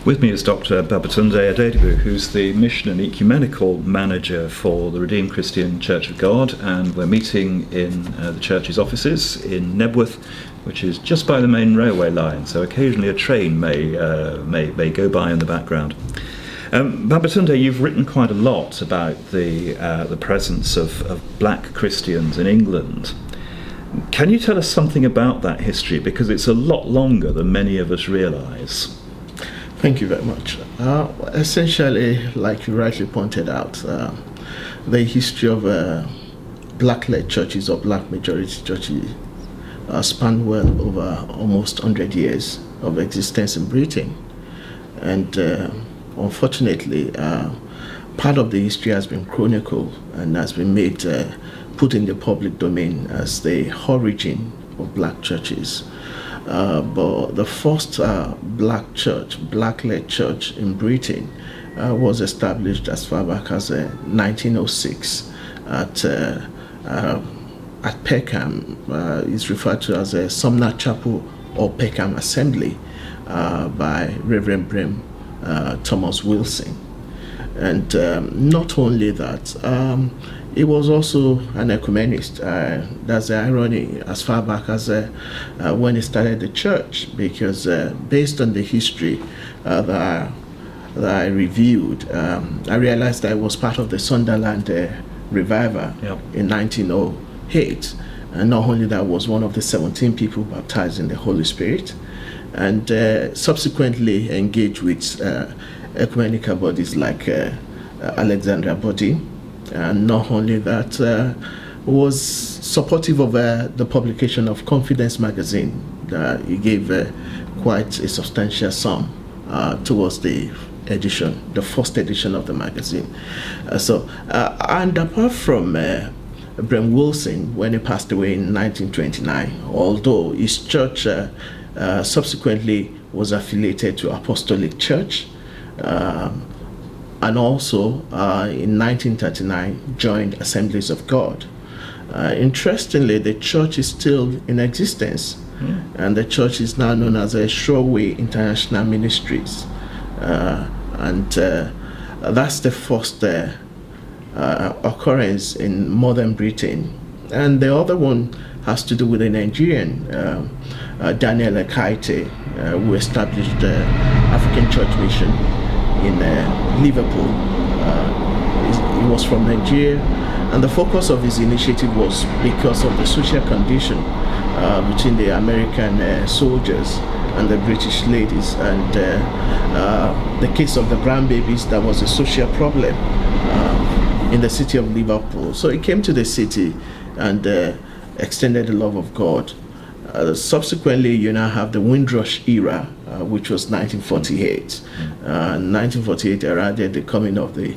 With me is Dr. Babatunde Adedibu, who's the Mission and Ecumenical Manager for the Redeemed Christian Church of God, and we're meeting in the church's offices in Nebworth, which is just by the main railway line, so occasionally a train may go by in the background. Babatunde, you've written quite a lot about the presence of black Christians in England. Can you tell us something about that history, because it's a lot longer than many of us realise? Thank you very much. Essentially, like you rightly pointed out, the history of black-led churches or black-majority churches span well over almost 100 years of existence in Britain. And unfortunately, part of the history has been chronicled and has been put in the public domain as the origin of black churches. But the first black-led church in Britain was established as far back as 1906 at Peckham. It's referred to as a Sumner Chapel or Peckham Assembly by Reverend Brem Thomas Wilson. And not only that, he was also an ecumenist. That's the irony, as far back as when he started the church, because based on the history that I reviewed, I realized that I was part of the Sunderland revival in 1908. And not only that, I was one of the 17 people baptized in the Holy Spirit, and subsequently engaged with ecumenical bodies like Alexandria Body. And not only that, was supportive of the publication of Confidence magazine. He gave quite a substantial sum towards the first edition of the magazine. And apart from Brem Wilson, when he passed away in 1929, although his church subsequently was affiliated to Apostolic Church, and also in 1939 joined Assemblies of God. Interestingly, the church is still in existence, and the church is now known as Shoreway International Ministries, and that's the first occurrence in modern Britain. And the other one has to do with a Nigerian, Daniel Ekaite, who established the African Church Mission in Liverpool. He was from Nigeria, and the focus of his initiative was because of the social condition between the American soldiers and the British ladies, and the case of the brown babies. That was a social problem in the city of Liverpool. So he came to the city and extended the love of God. Subsequently, you now have the Windrush era, which was 1948. 1948 heralded the coming of the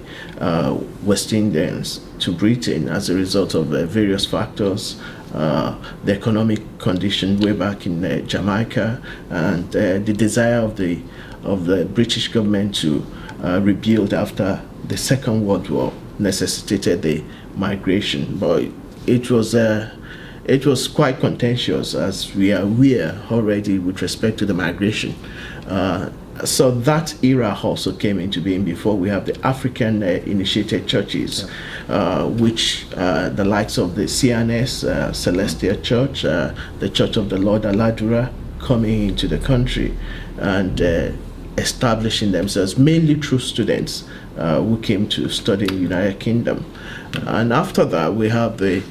West Indians to Britain as a result of various factors, the economic condition way back in Jamaica, and the desire of the British government to rebuild after the Second World War necessitated the migration. But it was quite contentious, as we are aware already, with respect to the migration. So that era also came into being before we have the African initiated churches, which the likes of the CNS, Celestial Church, the Church of the Lord Aladura, coming into the country and establishing themselves mainly through students who came to study in the United Kingdom. And after that, we have the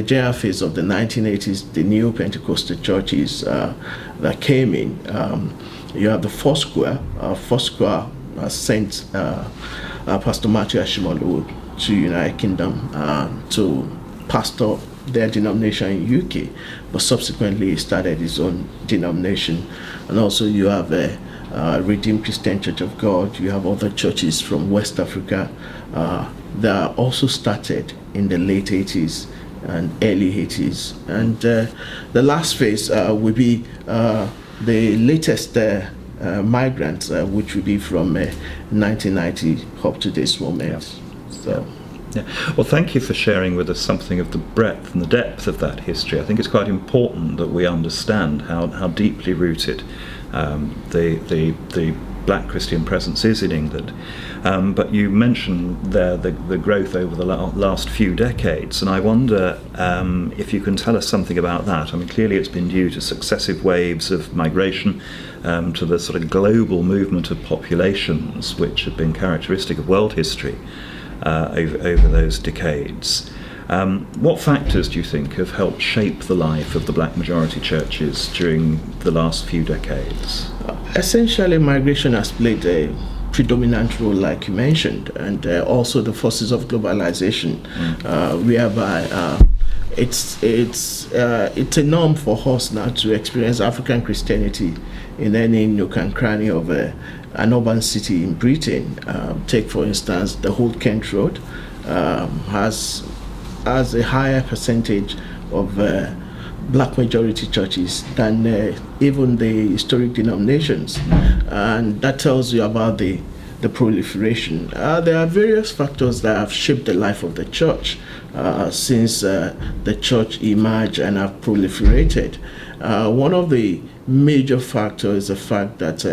general phase of the 1980s, the new Pentecostal churches that came in. You have the Foursquare sent Pastor Matthew Ashimolu to United Kingdom to pastor their denomination in UK, but subsequently he started his own denomination. And also you have Redeemed Christian Church of God. You have other churches from West Africa that also started in the late 80s and early 80s. And the last phase will be the latest migrants, which will be from 1990 up to this moment. Yeah. Well, thank you for sharing with us something of the breadth and the depth of that history. I think it's quite important that we understand how deeply rooted the black Christian presence is in England. But you mentioned there the growth over the last few decades, and I wonder if you can tell us something about that. I mean, clearly it's been due to successive waves of migration, to the sort of global movement of populations which have been characteristic of world history over those decades. What factors do you think have helped shape the life of the black majority churches during the last few decades? Essentially, migration has played a predominant role, like you mentioned, and also the forces of globalization, whereby it's a norm for us now to experience African Christianity in any nook and cranny of an urban city in Britain. Take, for instance, the Old Kent Road has a higher percentage of black majority churches than even the historic denominations, and that tells you about the proliferation. There are various factors that have shaped the life of the church since the church emerged and have proliferated. One of the major factors is the fact that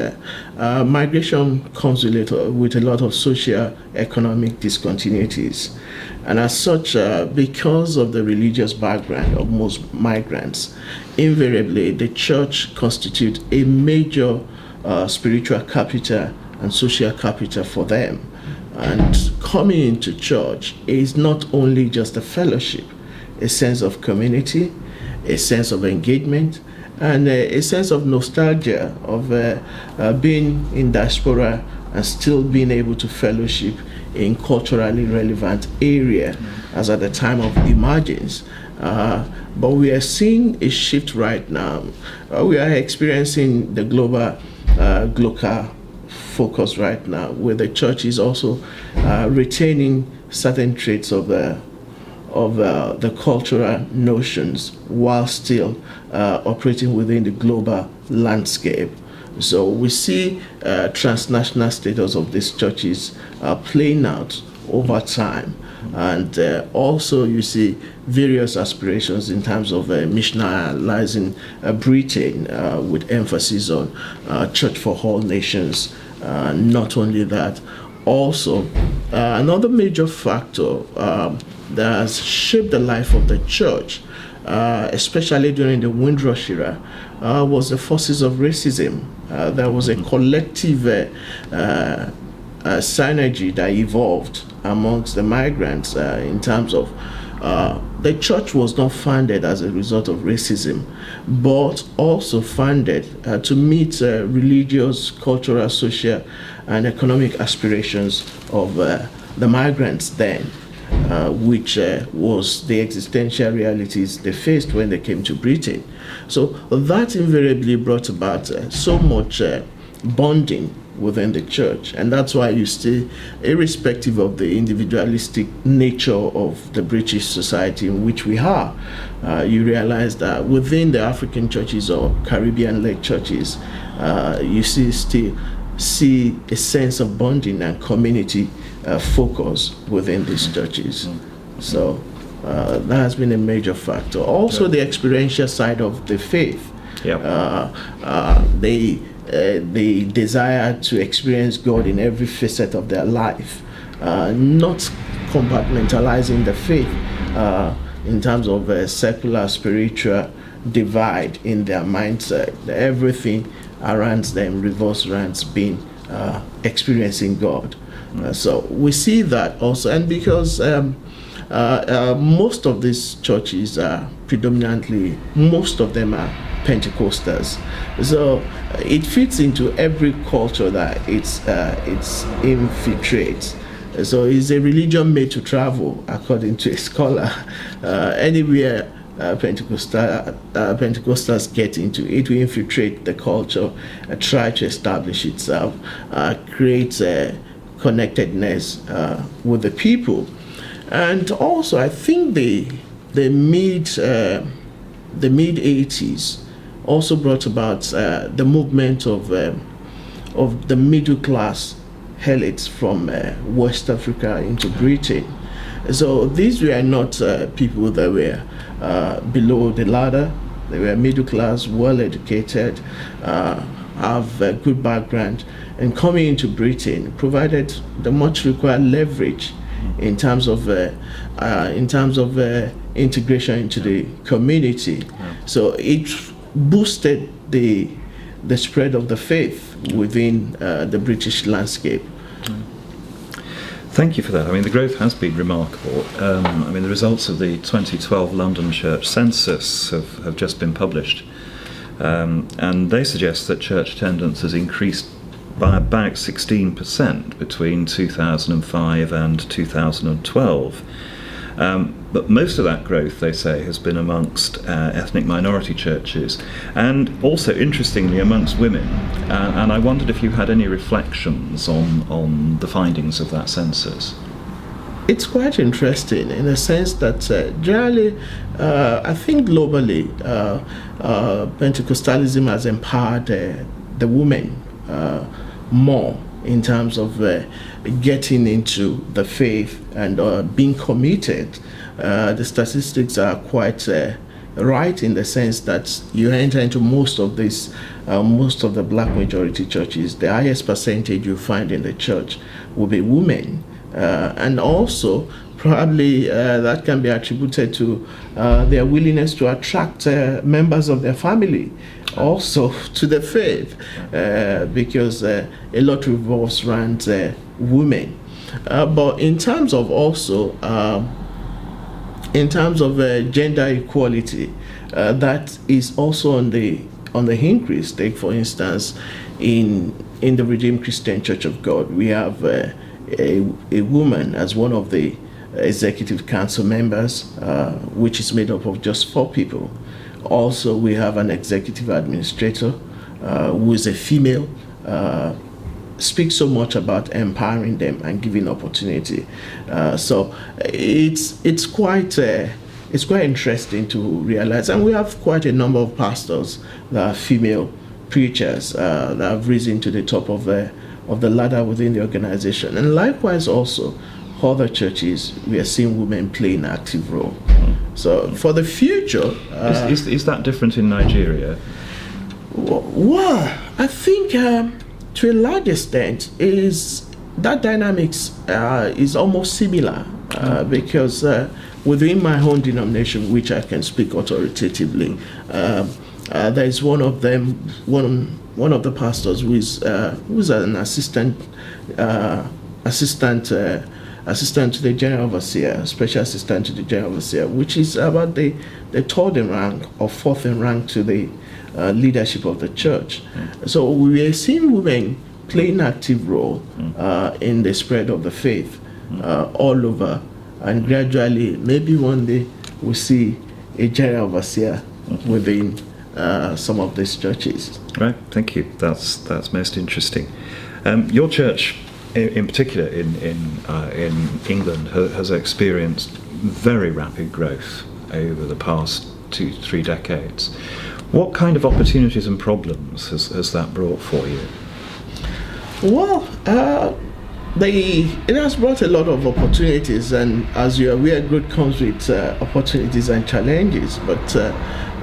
migration comes with a lot of socio-economic discontinuities. And as such, because of the religious background of most migrants, invariably the church constitutes a major spiritual capital and social capital for them. And coming into church is not only just a fellowship, a sense of community, a sense of engagement, and a sense of nostalgia of being in diaspora and still being able to fellowship in culturally relevant area as at the time of emergence. But we are seeing a shift right now. We are experiencing the global focus right now, where the church is also retaining certain traits of the cultural notions while still operating within the global landscape. So we see transnational status of these churches playing out over time. And also you see various aspirations in terms of missionalizing Britain with emphasis on church for all nations. Not only that, also another major factor that has shaped the life of the church, especially during the Windrush era, was the forces of racism. There was a collective synergy that evolved amongst the migrants in terms of the church was not founded as a result of racism, but also founded to meet religious, cultural, social, and economic aspirations of the migrants then, which was the existential realities they faced when they came to Britain. So that invariably brought about so much bonding within the church, and that's why you see, irrespective of the individualistic nature of the British society in which we are, you realize that within the African churches or Caribbean-led churches, you still see a sense of bonding and community focus within these churches. So that has been a major factor. Also, the experiential side of the faith. The desire to experience God in every facet of their life, not compartmentalizing the faith in terms of a secular spiritual divide in their mindset. Everything around them revolves around being experiencing God. So we see that also, and because most of these churches are predominantly, most of them are Pentecostals, so it fits into every culture that it's infiltrates. So it's a religion made to travel, according to a scholar. Anywhere Pentecostals get into, it will infiltrate the culture, try to establish itself, create connectedness with the people. And also, I think the mid 80s also brought about the movement of the middle class elites from West Africa into Britain. So these were not people that were below the ladder. They were middle class, well educated, have a good background, and coming into Britain provided the much required leverage in terms of integration into the community. So it boosted the spread of the faith within the British landscape. Thank you for that. I mean, the growth has been remarkable. I mean, the results of the 2012 London Church Census have just been published, and they suggest that church attendance has increased by about 16% between 2005 and 2012. But most of that growth, they say, has been amongst ethnic minority churches, and also, interestingly, amongst women. And I wondered if you had any reflections on the findings of that census. It's quite interesting in the sense that generally, I think globally, Pentecostalism has empowered the women more in terms of getting into the faith and being committed. The statistics are quite right in the sense that you enter into most of the black majority churches, the highest percentage you find in the church will be women. And also, probably that can be attributed to their willingness to attract members of their family also to the faith, because a lot revolves around women. But in terms of also, gender equality, that is also on the increase. Take, for instance, in the Redeemed Christian Church of God, we have a woman as one of the executive council members, which is made up of just 4 people. Also, we have an executive administrator who is a female. Speaks so much about empowering them and giving opportunity. So it's quite interesting to realize, and we have quite a number of pastors that are female preachers that have risen to the top of the ladder within the organization. And likewise, also other churches, we are seeing women play an active role. So for the future, is that different in Nigeria? Well, I think to a large extent is that dynamics is almost similar, because within my own denomination, which I can speak authoritatively, there is one of the pastors who's an assistant to the general overseer, special assistant to the general overseer, which is about the third in rank or fourth in rank to the leadership of the church. So we are seeing women playing an active role in the spread of the faith all over, and gradually, maybe one day, we'll see a general overseer within some of these churches. Right, thank you. That's most interesting. Your church, in particular in England, has experienced very rapid growth over the past 2-3 decades. What kind of opportunities and problems has that brought for you? Well, it has brought a lot of opportunities, and as you're aware, growth comes with opportunities and challenges. But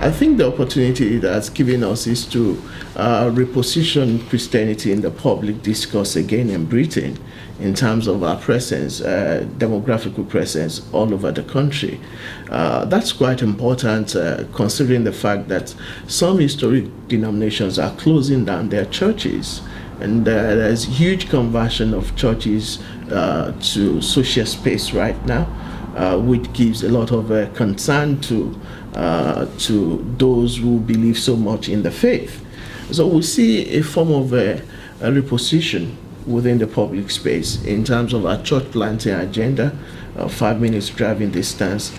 I think the opportunity it has given us is to reposition Christianity in the public discourse again in Britain, in terms of our presence, demographical presence all over the country. That's quite important, considering the fact that some historic denominations are closing down their churches, and there's huge conversion of churches to social space right now, which gives a lot of concern to those who believe so much in the faith. So we see a form of a reposition within the public space in terms of our church planting agenda. 5 minutes driving distance,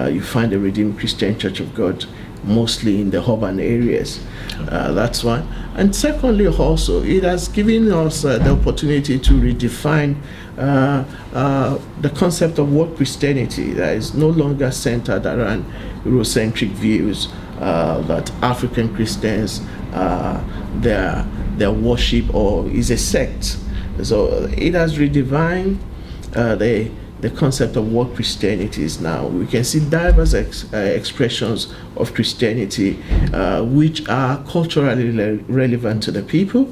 you find the Redeemed Christian Church of God, mostly in the urban areas. That's one. And secondly, also, it has given us the opportunity to redefine the concept of what Christianity that is no longer centered around Eurocentric views, that African Christians, their worship or is a sect. So it has redefined the the concept of what Christianity is now. We can see diverse expressions of Christianity which are culturally relevant to the people,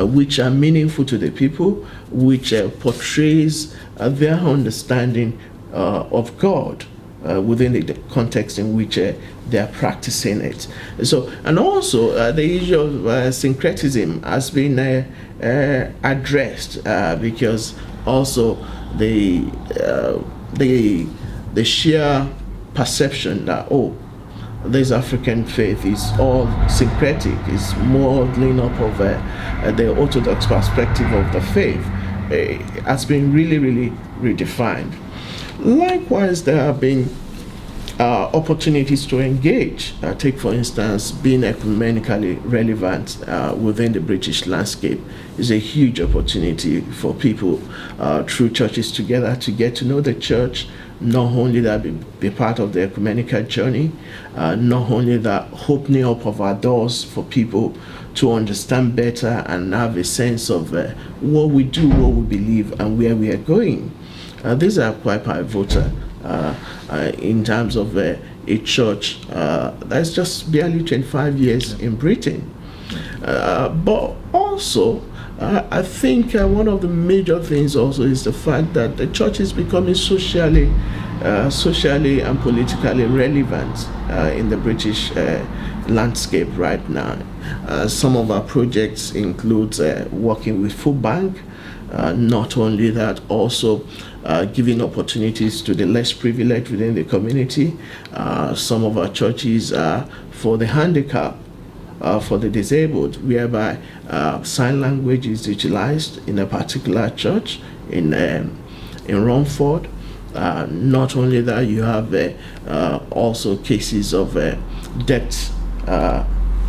which are meaningful to the people, which portrays their understanding of God within the context in which they are practicing it. So, and also the issue of syncretism has been addressed because also the sheer perception that this African faith is all syncretic, is modeling up of the orthodox perspective of the faith, has been really redefined. Likewise, there have been opportunities to engage. Take, for instance, being ecumenically relevant within the British landscape is a huge opportunity for people through Churches Together to get to know the church, not only that be part of the ecumenical journey, not only that opening up of our doors for people to understand better and have a sense of what we do, what we believe, and where we are going. These are quite pivotal in terms of a church that's just barely 25 years in Britain. But also, I think one of the major things also is the fact that the church is becoming socially and politically relevant in the British landscape right now. Some of our projects include working with Food Bank. Not only that, also giving opportunities to the less privileged within the community. Some of our churches are for the handicapped, for the disabled, whereby sign language is utilized in a particular church in Romford. Not only that, you have also cases of debt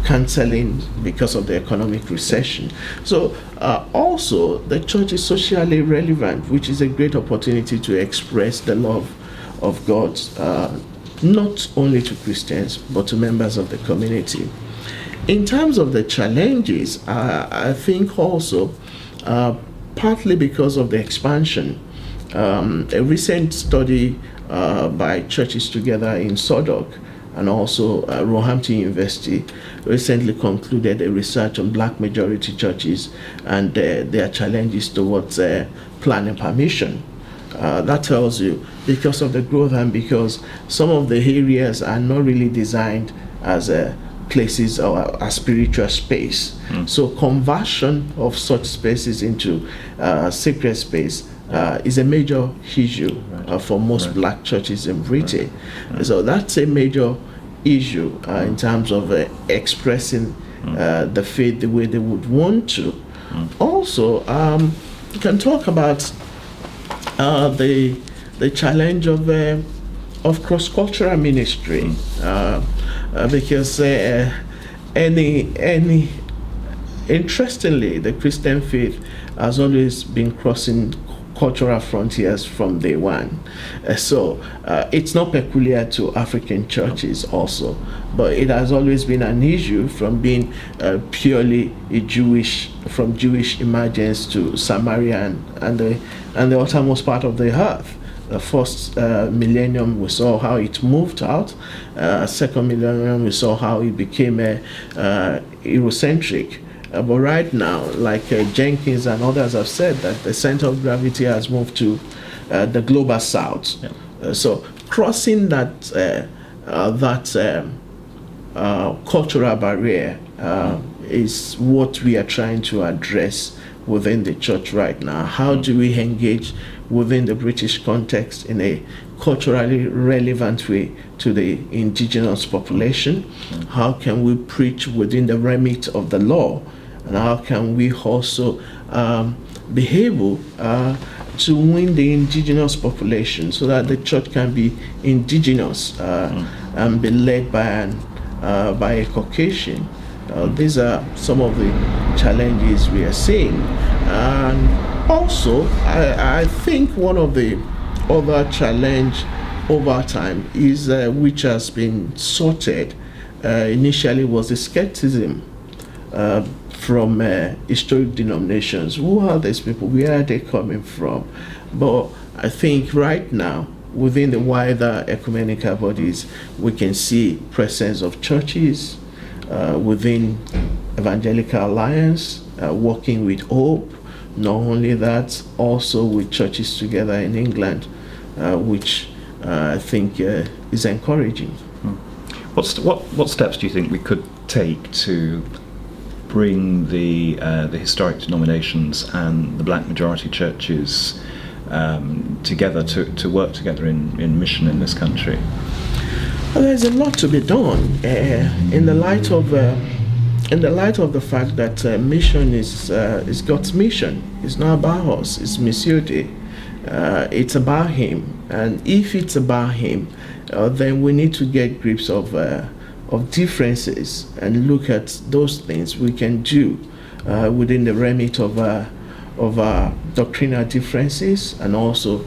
cancelling because of the economic recession. So also the church is socially relevant, which is a great opportunity to express the love of God, not only to Christians but to members of the community. In terms of the challenges, I think also partly because of the expansion, a recent study by Churches Together in Southwark and also Roehampton University recently concluded a research on black majority churches and their challenges towards planning permission. That tells you, because of the growth and because some of the areas are not really designed as places or a spiritual space. So conversion of such spaces into sacred space is a major issue for most black churches in Britain. So that's a major issue in terms of expressing the faith the way they would want to. Also, you can talk about the challenge of cross-cultural ministry, because interestingly, the Christian faith has always been crossing cultural frontiers from day one. So it's not peculiar to African churches also, but it has always been an issue from being purely Jewish emergence to Samaria and the uttermost part of the earth. The first millennium, we saw how it moved out. Second millennium, we saw how it became Eurocentric. But right now, like Jenkins and others have said, that the center of gravity has moved to the global south. So crossing that cultural barrier is what we are trying to address within the church right now. How do we engage within the British context in a culturally relevant way to the indigenous population? How can we preach within the remit of the law? And how can we also be able to win the indigenous population so that the church can be indigenous and be led by a Caucasian? These are some of the challenges we are seeing. And also, I think one of the other challenge over time is which has been sorted initially was the skepticism from historic denominations. Who are these people? Where are they coming from? But I think right now, within the wider ecumenical bodies, we can see presence of churches within Evangelical Alliance, working with Hope. Not only that, also with Churches Together in England, which I think is encouraging. What steps do you think we could take to bring the historic denominations and the black majority churches together to work together in mission in this country? Well, there's a lot to be done in the light of the fact that mission is God's mission. It's not about us. It's Monsieur Dei. It's about Him, and if it's about Him, then we need to get grips of differences and look at those things we can do within the remit of doctrinal differences, and also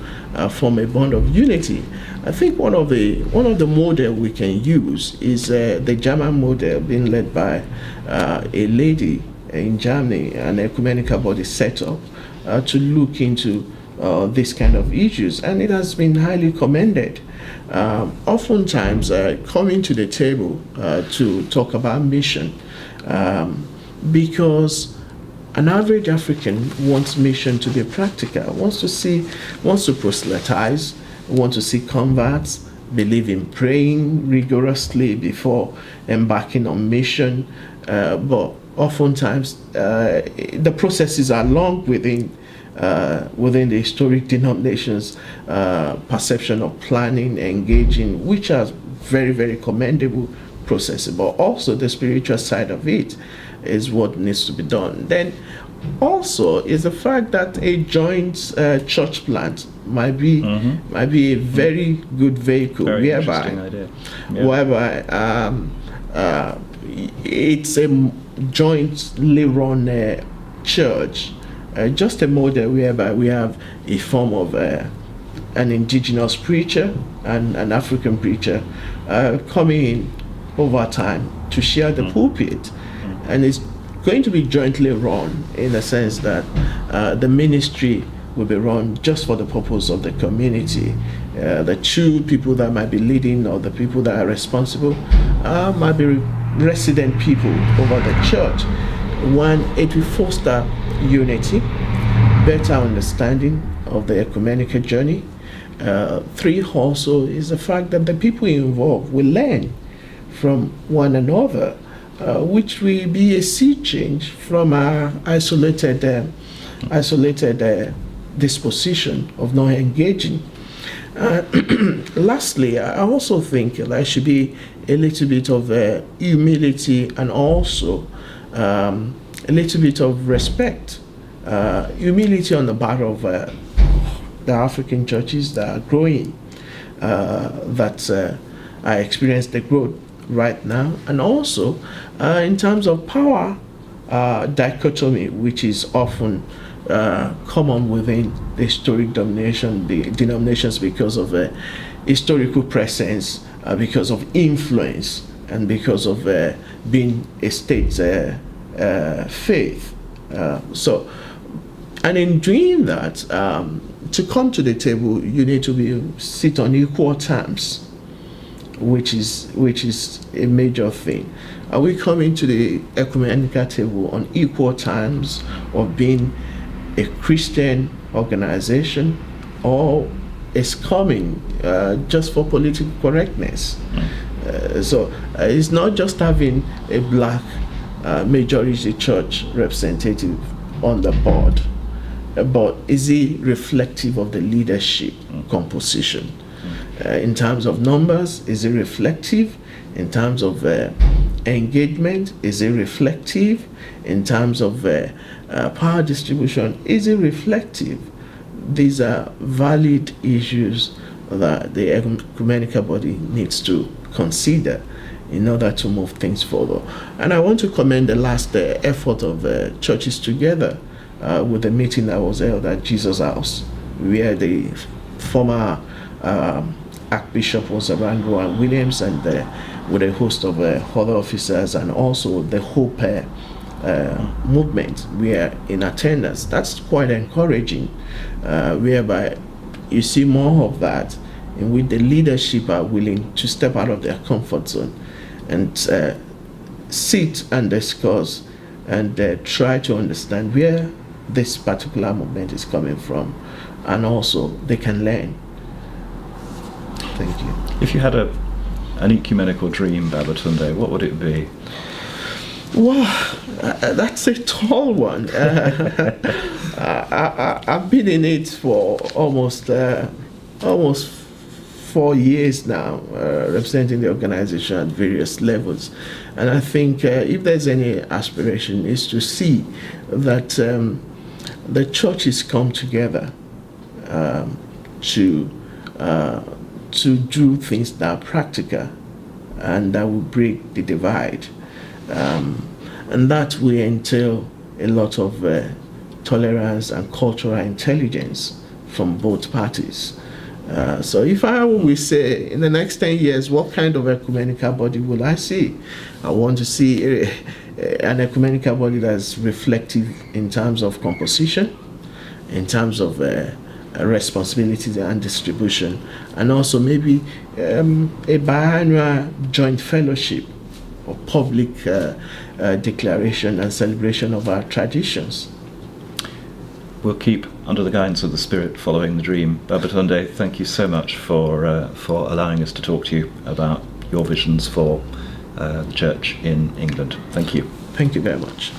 form a bond of unity. I think one of the model we can use is the German model, being led by a lady in Germany, an ecumenical body set up to look into this kind of issues, and it has been highly commended. Oftentimes coming to the table to talk about mission, because an average African wants mission to be practical, wants to proselytize, wants to see converts, believe in praying rigorously before embarking on mission, but oftentimes the processes are long within the historic denominations' perception of planning, engaging, which are very, very commendable processes, but also the spiritual side of it is what needs to be done. Then also is the fact that a joint church plant might be a very good vehicle, Very interesting idea. Yeah. whereby it's a jointly run church, just a model whereby we have a form of an indigenous preacher and an African preacher coming in over time to share the pulpit, and it's going to be jointly run in the sense that the ministry will be run just for the purpose of the community. The two people that might be leading, or the people that are responsible, might be resident people over the church. One, it will foster unity, better understanding of the ecumenical journey. Three, also is the fact that the people involved will learn from one another, which will be a sea change from our isolated disposition of not engaging. Lastly, I also think there should be a little bit of humility, and also a little bit of respect. Humility on the part of the African churches that are growing, that I experience the growth right now, and also in terms of power dichotomy, which is often common within the historic denominations because of historical presence, because of influence, and because of being a state faith. And in doing that, to come to the table, you need to sit on equal terms, which is a major thing. Are we coming to the ecumenical table on equal terms of being a Christian organization, or is coming just for political correctness? So it's not just having a black majority church representative on the board, but is it reflective of the leadership composition? In terms of numbers, is it reflective? In terms of engagement, is it reflective? In terms of power distribution, is it reflective? These are valid issues that the ecumenical body needs to consider in order to move things forward. And I want to commend the last effort of Churches Together with the meeting that was held at Jesus House, where the former Archbishop was Rango and Williams, and with a host of other officers, and also the Hope movement were in attendance. That's quite encouraging, whereby you see more of that, in which the leadership are willing to step out of their comfort zone and sit and discuss and try to understand where this particular movement is coming from, and also they can learn. Thank you. If you had an ecumenical dream, Babatunde, what would it be? Well, that's a tall one. I've been in it for almost 4 years now, representing the organization at various levels. And I think if there's any aspiration, is to see that the churches come together to do things that are practical and that will break the divide. And that will entail a lot of tolerance and cultural intelligence from both parties. So if I will say, in the next 10 years, what kind of ecumenical body will I see? I want to see an ecumenical body that's reflective in terms of composition, in terms of responsibilities and distribution, and also maybe a biannual joint fellowship or public declaration and celebration of our traditions. We'll keep under the guidance of the Spirit following the dream. Babatunde, thank you so much for allowing us to talk to you about your visions for the church in England. Thank you. Thank you very much.